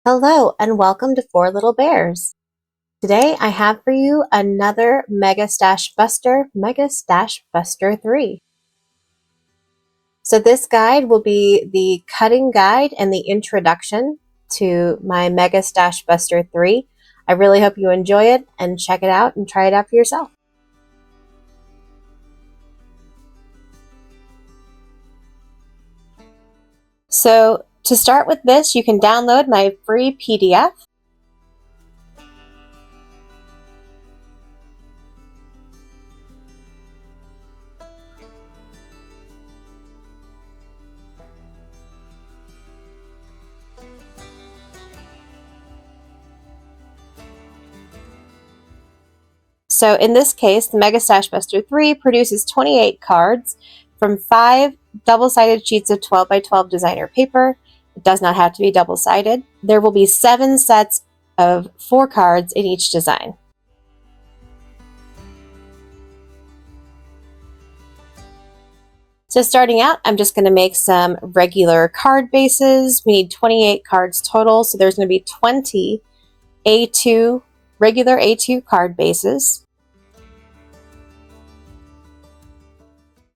Hello and welcome to Four Little Bears. Today I have for you another Mega Stash Buster, Mega Stash Buster 3. So this guide will be the cutting guide and the introduction to my Mega Stash Buster 3. I really hope you enjoy it and check it out and try it out for yourself. So to start with this, you can download my free PDF. So in this case, the Mega Stash Buster 3 produces 28 cards from 5 double-sided sheets of 12 by 12 designer paper. It does not have to be double-sided. There will be 7 sets of 4 cards in each design. So starting out, I'm just going to make some regular card bases. We need 28 cards total, so there's going to be 20 A2, regular A2 card bases.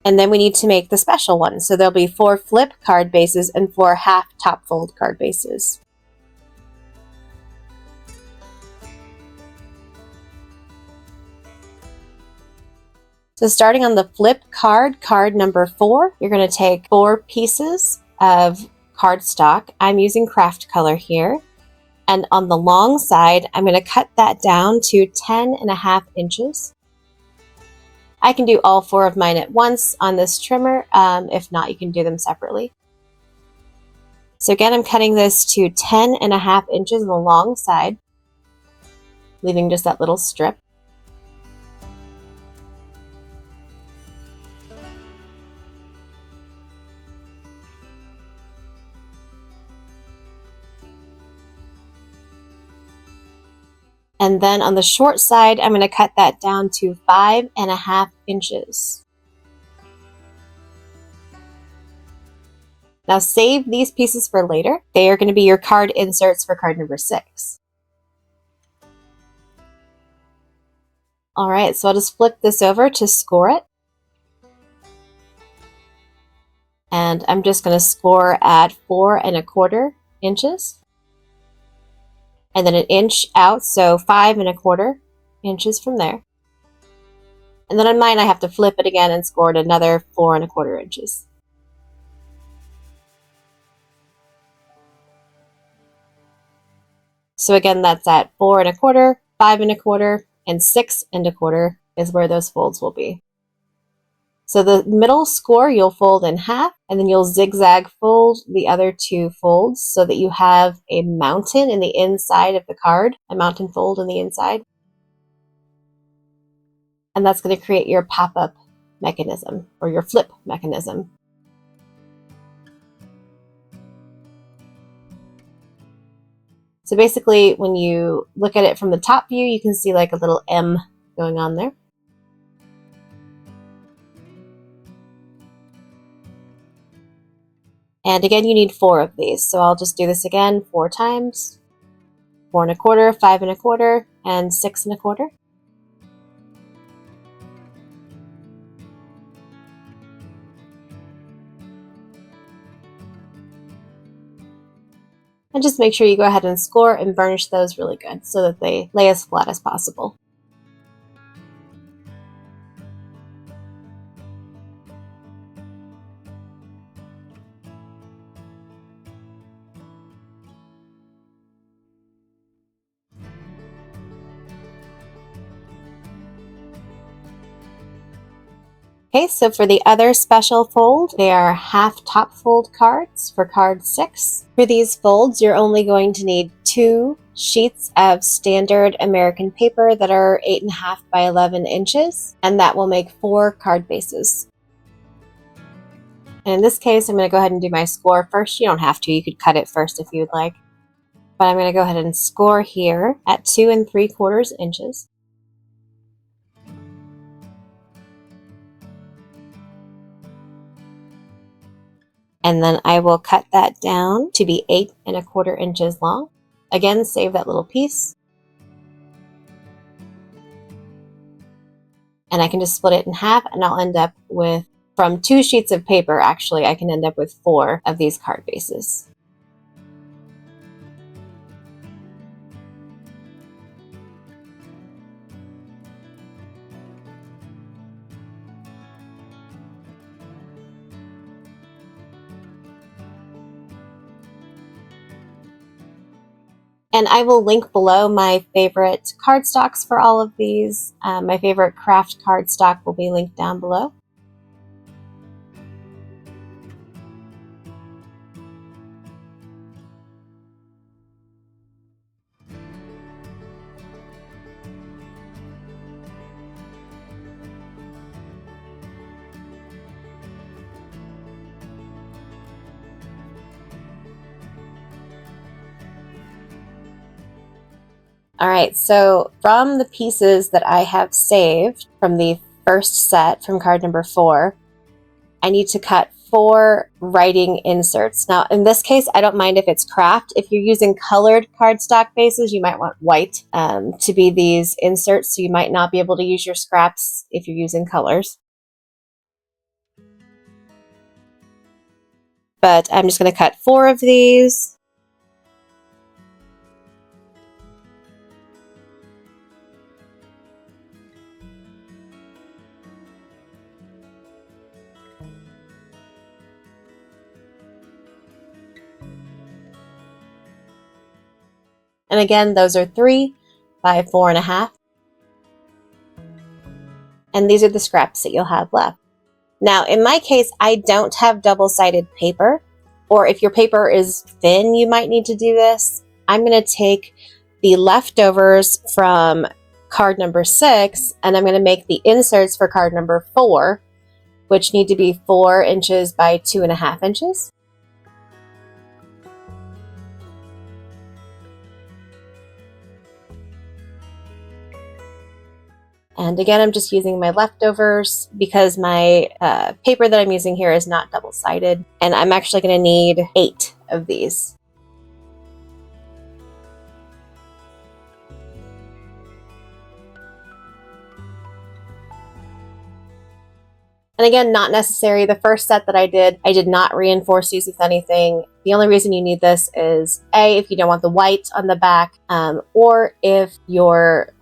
And then we need to make the special ones. So there'll be 4 flip card bases and 4 half top fold card bases. So starting on the flip card, card number 4, you're going to take 4 pieces of cardstock. I'm using craft color here. And on the long side, I'm going to cut that down to 10.5 inches. I can do all 4 of mine at once on this trimmer. If not, you can do them separately. So again, I'm cutting this to 10.5 inches on the long side, leaving just that little strip. And then on the short side, I'm going to cut that down to 5.5 inches. Now save these pieces for later. They are going to be your card inserts for card number 6. All right, so I'll just flip this over to score it. And I'm just going to score at 4.25 inches. And then an inch out, so 5.25 inches from there. And then on mine, I have to flip it again and score it another 4.25 inches. So again, that's at 4.25, 5.25, and 6.25 is where those folds will be. So the middle score you'll fold in half, and then you'll zigzag fold the other 2 folds so that you have a mountain in the inside of the card, a mountain fold in the inside. And that's going to create your pop-up mechanism or your flip mechanism. So basically, when you look at it from the top view, you can see like a little M going on there. And again, you need 4 of these. So I'll just do this again 4 times. 4.25, 5.25, and 6.25. And just make sure you go ahead and score and burnish those really good so that they lay as flat as possible. Okay, so for the other special fold, they are half top fold cards for card 6. For these folds, you're only going to need 2 sheets of standard American paper that are 8.5 by 11 inches, and that will make 4 card bases. And in this case, I'm going to go ahead and do my score first. You don't have to, you could cut it first if you'd like. But I'm going to go ahead and score here at 2 3/4 inches. And then I will cut that down to be 8.25 inches long. Again, save that little piece. And I can just split it in half and I'll end up with, from 2 sheets of paper, actually, I can end up with 4 of these card bases. And I will link below my favorite cardstocks for all of these. My favorite craft cardstock will be linked down below. All right, so from the pieces that I have saved from the first set from card number 4, I need to cut 4 writing inserts. Now, in this case, I don't mind if it's craft. If you're using colored cardstock bases, you might want white to be these inserts, so you might not be able to use your scraps if you're using colors. But I'm just going to cut 4 of these. And again, those are 3 by 4.5. And these are the scraps that you'll have left. Now, in my case, I don't have double-sided paper, or if your paper is thin, you might need to do this. I'm going to take the leftovers from card number 6, and I'm going to make the inserts for card number 4, which need to be 4 inches by 2.5 inches. And again, I'm just using my leftovers because my paper that I'm using here is not double-sided. And I'm actually going to need 8 of these. And again, not necessary. The first set that I did not reinforce these with anything. The only reason you need this is A, if you don't want the white on the back, or if your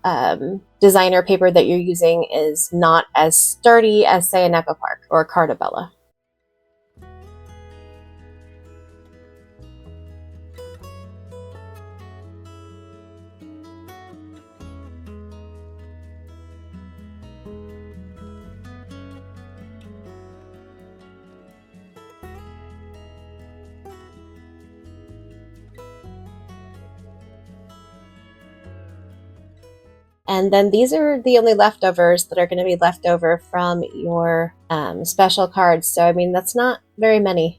designer paper that you're using is not as sturdy as, say, an Echo Park or a Cardabella. And then these are the only leftovers that are going to be left over from your special cards. So, I mean, that's not very many.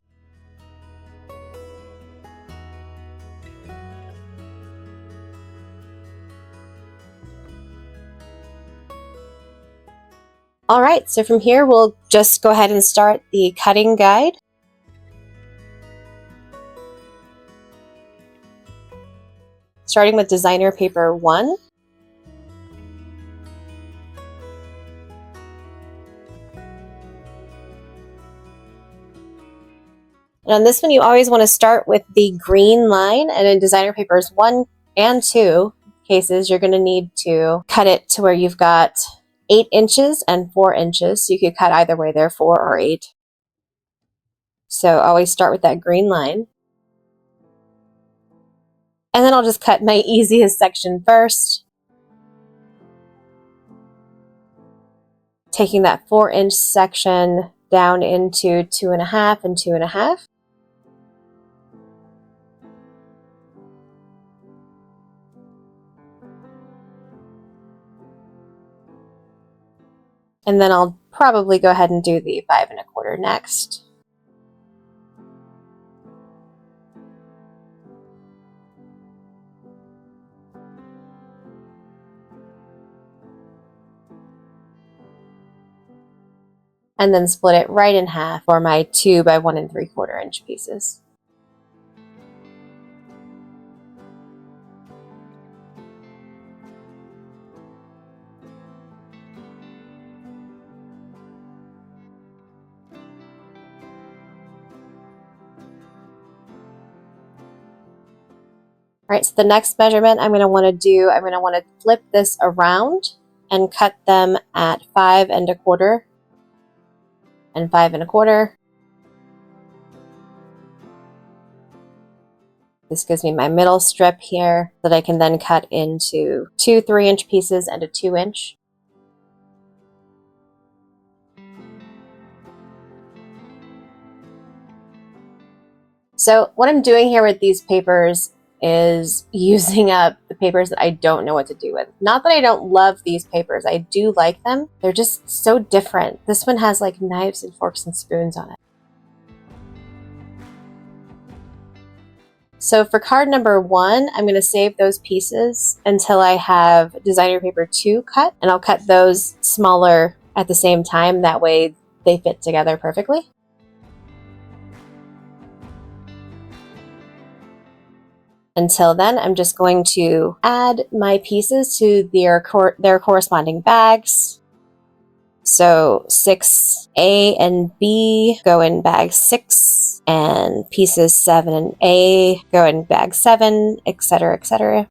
All right, so from here, we'll just go ahead and start the cutting guide. Starting with designer paper 1. And on this one, you always want to start with the green line, and in designer papers 1 and 2 cases, you're going to need to cut it to where you've got 8 inches and 4 inches. So you could cut either way there, 4 or 8. So always start with that green line. And then I'll just cut my easiest section first. Taking that 4-inch section down into 2.5 and 2.5. And then I'll probably go ahead and do the 5.25 next. And then split it right in half for my 2 by 1 3/4 inch pieces. right, so the next measurement I'm going to want to flip this around and cut them at 5 1/4 and 5 1/4. This gives me my middle strip here that I can then cut into 2 3-inch pieces and a 2-inch. So what I'm doing here with these papers is using up the papers that I don't know what to do with. Not that I don't love these papers, I do like them. They're just so different. This one has like knives and forks and spoons on it. So for card number 1, I'm going to save those pieces until I have designer paper 2 cut, and I'll cut those smaller at the same time. That way they fit together perfectly. Until then, I'm just going to add my pieces to their corresponding bags. So 6A and B go in bag 6, and pieces 7 and A go in bag 7, etc., etc.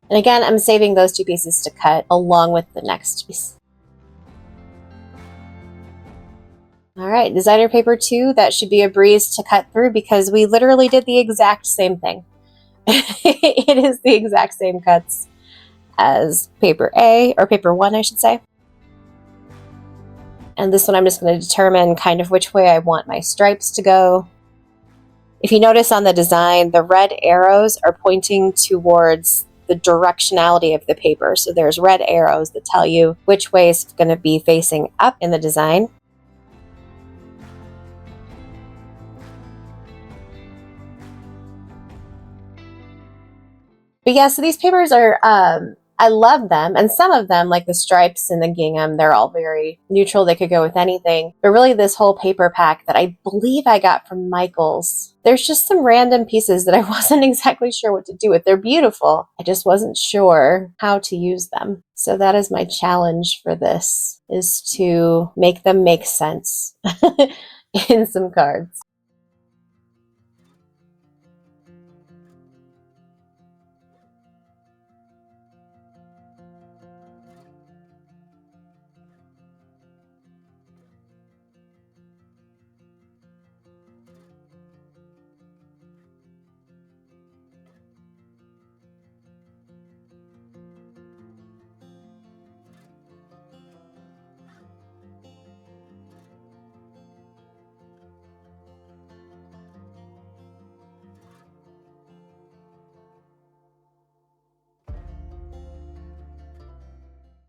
And again, I'm saving those 2 pieces to cut along with the next piece. All right, designer paper 2, that should be a breeze to cut through because we literally did the exact same thing. It is the exact same cuts as paper A, or paper 1, I should say. And this one I'm just going to determine kind of which way I want my stripes to go. If you notice on the design, the red arrows are pointing towards the directionality of the paper. So there's red arrows that tell you which way it's going to be facing up in the design. But yeah, so these papers are, I love them. And some of them, like the stripes and the gingham, they're all very neutral. They could go with anything. But really this whole paper pack that I believe I got from Michael's, there's just some random pieces that I wasn't exactly sure what to do with. They're beautiful. I just wasn't sure how to use them. So that is my challenge for this, is to make them make sense in some cards.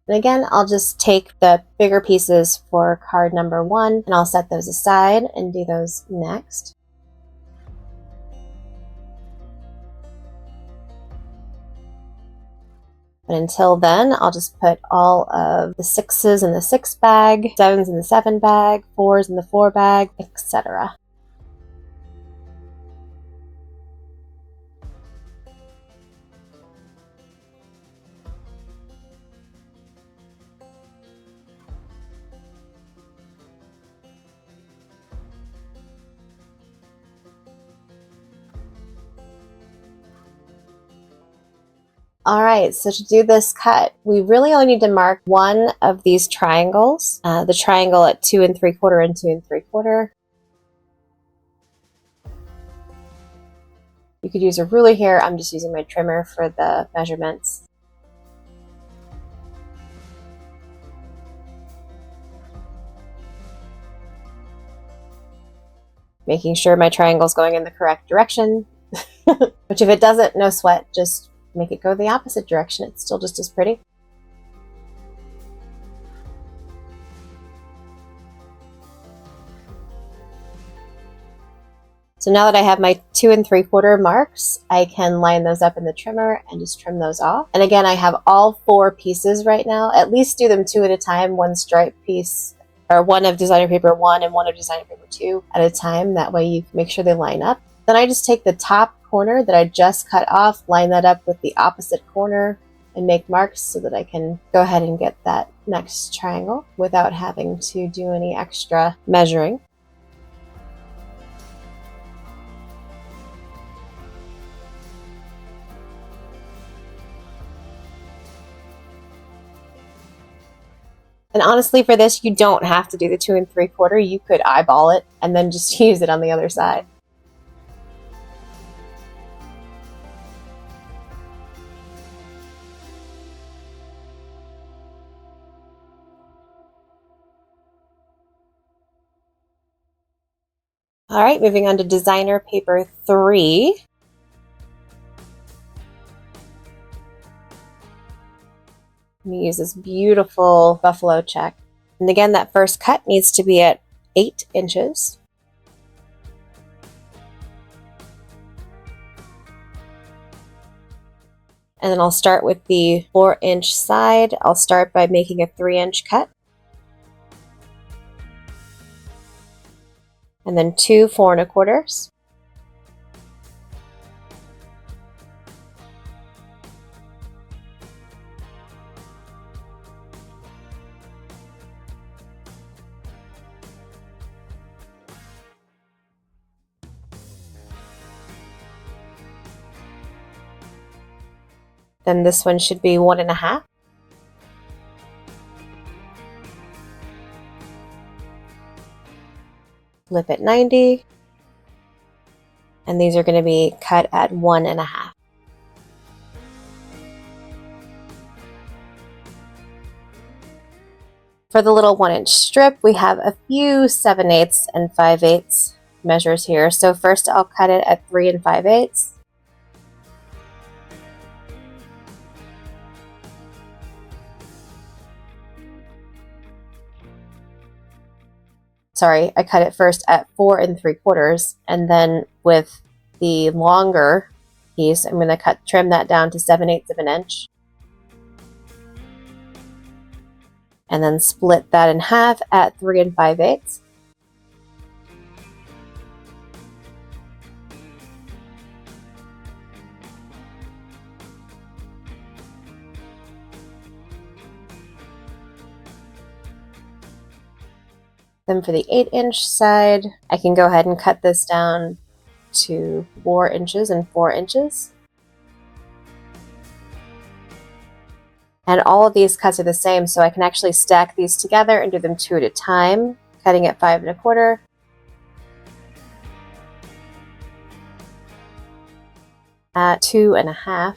And again, I'll just take the bigger pieces for card number 1 and I'll set those aside and do those next. But until then, I'll just put all of the 6s in the 6 bag, 7s in the 7 bag, 4s in the 4 bag, etc. All right, so to do this cut, we really only need to mark one of these triangles, the triangle at 2 3/4 and 2 3/4. You could use a ruler here. I'm just using my trimmer for the measurements. Making sure my triangle's going in the correct direction, which if it doesn't, no sweat, just make it go the opposite direction. It's still just as pretty. So now that I have my 2 3/4 marks, I can line those up in the trimmer and just trim those off. And again, I have all 4 pieces right now. At least do them 2 at a time, one stripe piece, or one of designer paper 1 and one of designer paper 2 at a time. That way you make sure they line up. Then I just take the top corner that I just cut off, line that up with the opposite corner, and make marks so that I can go ahead and get that next triangle without having to do any extra measuring. And honestly, for this, you don't have to do the 2 3/4. You could eyeball it and then just use it on the other side. All right, moving on to designer paper 3. I'm going to use this beautiful buffalo check. And again, that first cut needs to be at 8 inches. And then I'll start with the 4-inch side. I'll start by making a 3-inch cut. And then 2 4 1/4. Then this one should be 1 1/2. Flip at 90. And these are going to be cut at 1 1/2. For the little 1-inch strip, we have a few 7/8 and 5/8 measures here. So first I'll cut it at 3 5/8. Sorry, I cut it first at 4 3/4, and then with the longer piece, I'm going to trim that down to 7/8 of an inch. And then split that in half at 3 5/8. Then for the 8-inch side, I can go ahead and cut this down to 4 inches and 4 inches. And all of these cuts are the same, so I can actually stack these together and do them 2 at a time, cutting at 5 1/4. At 2 1/2.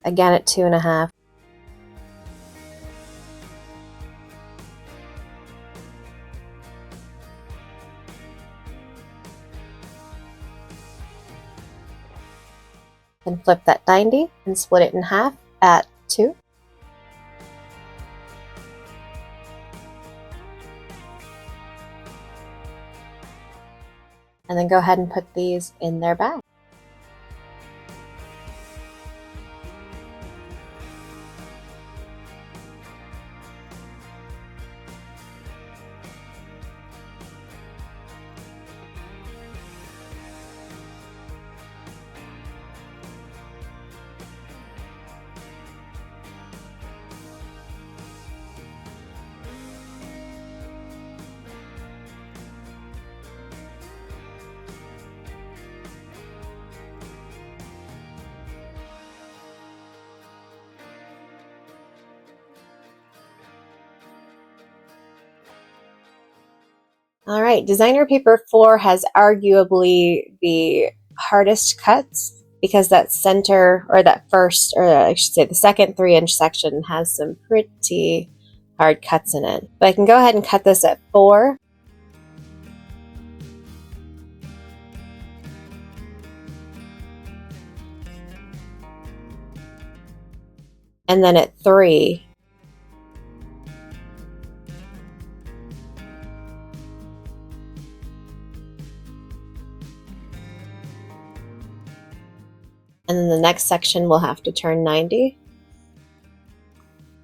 Again at 2 1/2. Then flip that 90 and split it in half at 2. And then go ahead and put these in their bag. All right, designer paper 4 has arguably the hardest cuts because that center, or that first, or I should say the second 3-inch section has some pretty hard cuts in it. But I can go ahead and cut this at 4. And then at 3. And then the next section will have to turn 90.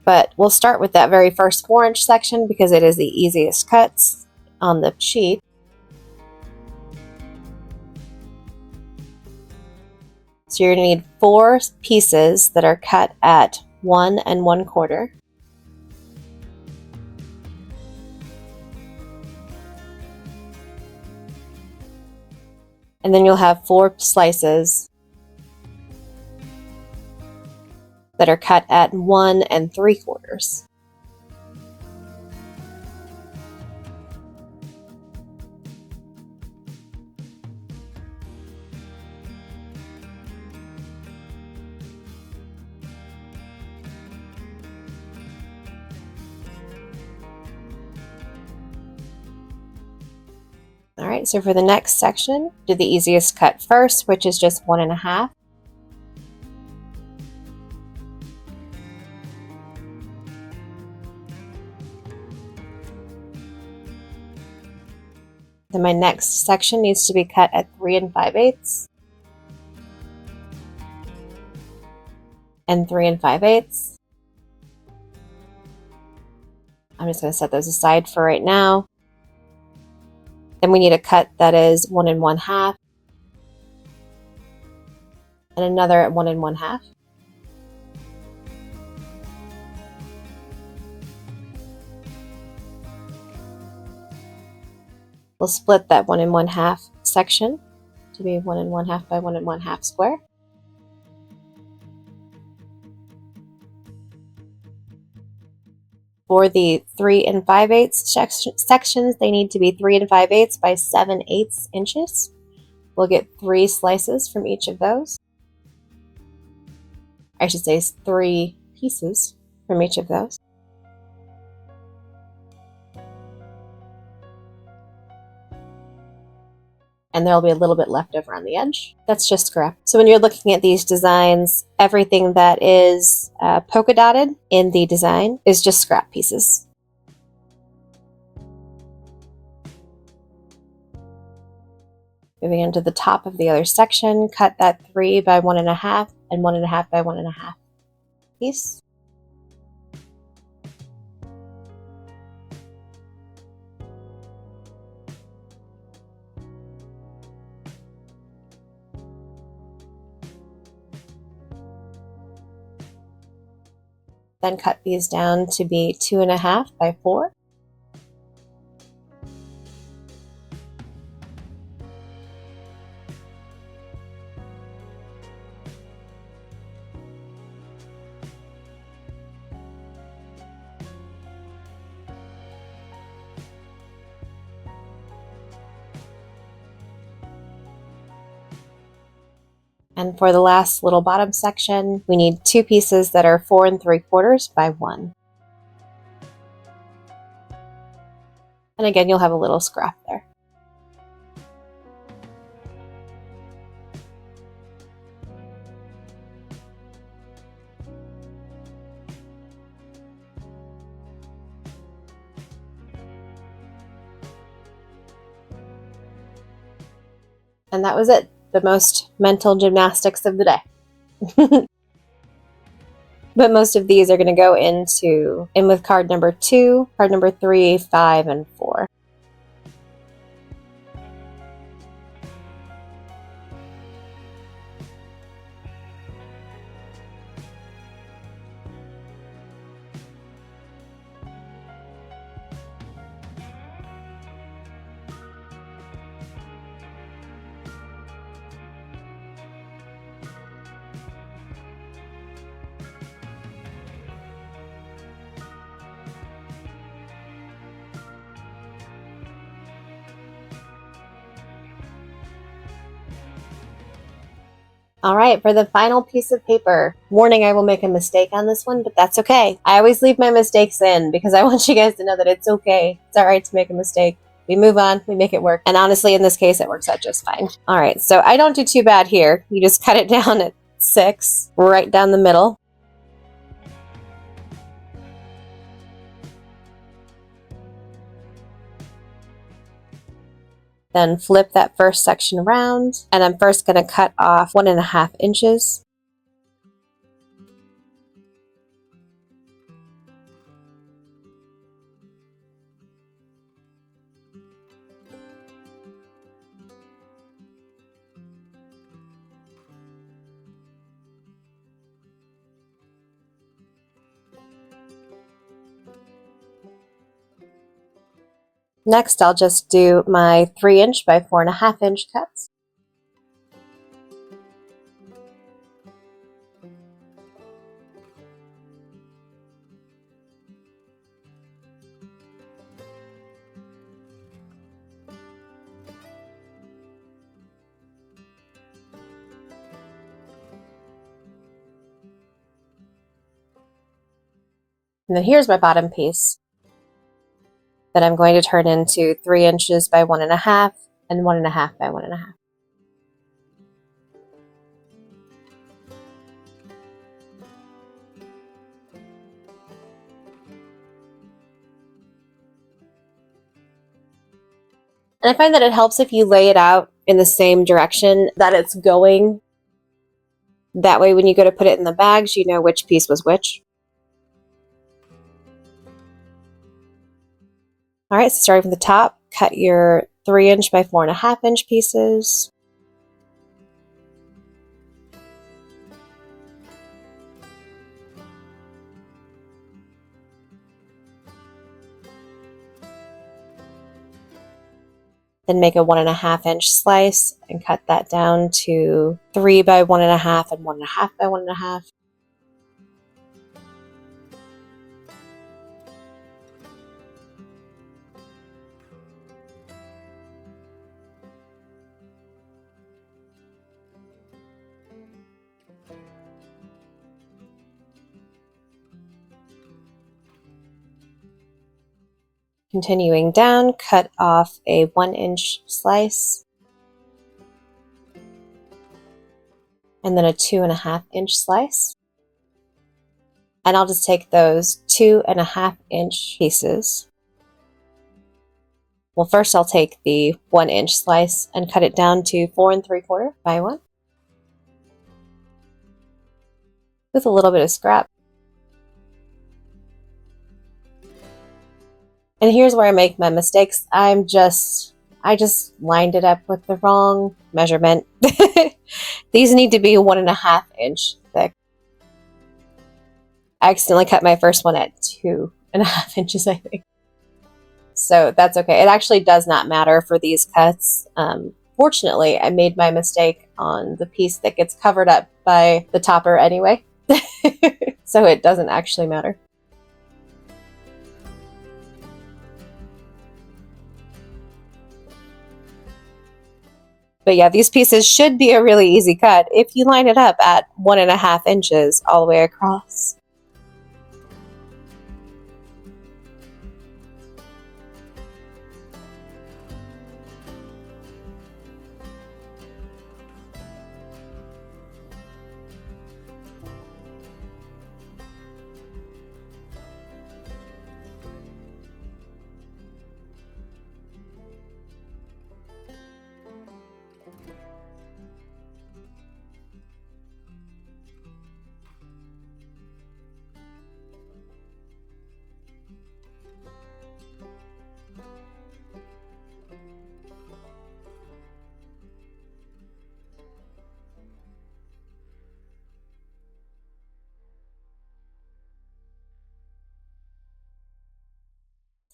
But we'll start with that very first 4-inch section because it is the easiest cuts on the sheet. So you're going to need 4 pieces that are cut at 1 1/4. And then you'll have 4 slices that are cut at 1 3/4. All right, so for the next section, do the easiest cut first, which is just 1 1/2. Then my next section needs to be cut at 3 5/8 and 3 5/8. I'm just going to set those aside for right now. Then we need a cut that is 1 1/2 and another at 1 1/2. We'll split that 1 1/2 section to be 1 1/2 by 1 1/2 square. For the 3 5/8 sections, they need to be 3 5/8 by 7/8 inches. We'll get 3 slices from each of those. I should say 3 pieces from each of those. And there'll be a little bit left over on the edge. That's just scrap. So when you're looking at these designs, everything that is polka dotted in the design is just scrap pieces. Moving into the top of the other section, cut that 3 by 1 1/2 and 1 1/2 by 1 1/2 piece. Then cut these down to be 2 1/2 by 4. And for the last little bottom section, we need 2 pieces that are 4 3/4 by 1. And again, you'll have a little scrap there. And that was it. The most mental gymnastics of the day. But most of these are going to go in with card number 2, card number 3, 5, and 4. All right, for the final piece of paper, warning, I will make a mistake on this one, but that's okay. I always leave my mistakes in because I want you guys to know that it's okay. It's all right to make a mistake. We move on, we make it work. And honestly, in this case, it works out just fine. All right, so I don't do too bad here. You just cut it down at 6, right down the middle. Then flip that first section around, and I'm first going to cut off 1 1/2 inches. Next, I'll just do my 3" by 4.5" cuts. And then here's my bottom piece that I'm going to turn into 3" by 1.5" and 1.5" by 1.5". And I find that it helps if you lay it out in the same direction that it's going. That way when you go to put it in the bags, you know which piece was which. Alright, so starting from the top, cut your 3" by 4.5" pieces. Then make a 1.5" slice and cut that down to 3 by 1.5 and 1.5 by 1.5. Continuing down, cut off a 1" slice and then a 2.5" slice. And I'll just take those 2.5" pieces. Well, first I'll take the 1" slice and cut it down to 4 3/4 by 1 with a little bit of scrap. And here's where I make my mistakes. I just lined it up with the wrong measurement. These need to be 1.5" thick. I accidentally cut my first one at 2.5", I think. So that's okay. It actually does not matter for these cuts. Fortunately, I made my mistake on the piece that gets covered up by the topper anyway. So it doesn't actually matter. But yeah, these pieces should be a really easy cut if you line it up at 1.5" all the way across.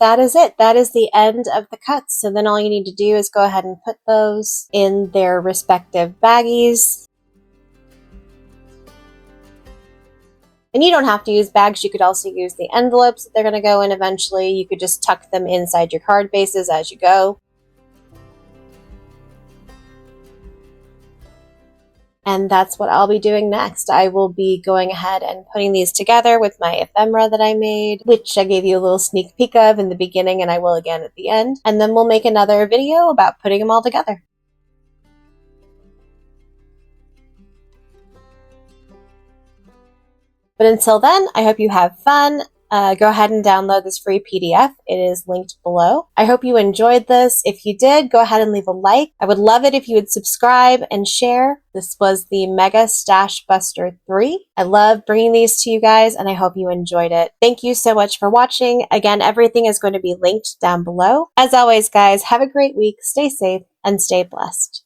That is it. That is the end of the cuts. So then all you need to do is go ahead and put those in their respective baggies. And you don't have to use bags. You could also use the envelopes that they're going to go in eventually. You could just tuck them inside your card bases as you go. And that's what I'll be doing next. I will be going ahead and putting these together with my ephemera that I made, which I gave you a little sneak peek of in the beginning and I will again at the end. And then we'll make another video about putting them all together. But until then, I hope you have fun. Go ahead and download this free PDF. It is linked below. I hope you enjoyed this. If you did, go ahead and leave a like. I would love it if you would subscribe and share. This was the Mega Stash Buster 3. I love bringing these to you guys, and I hope you enjoyed it. Thank you so much for watching. Again, everything is going to be linked down below. As always, guys, have a great week. Stay safe and stay blessed.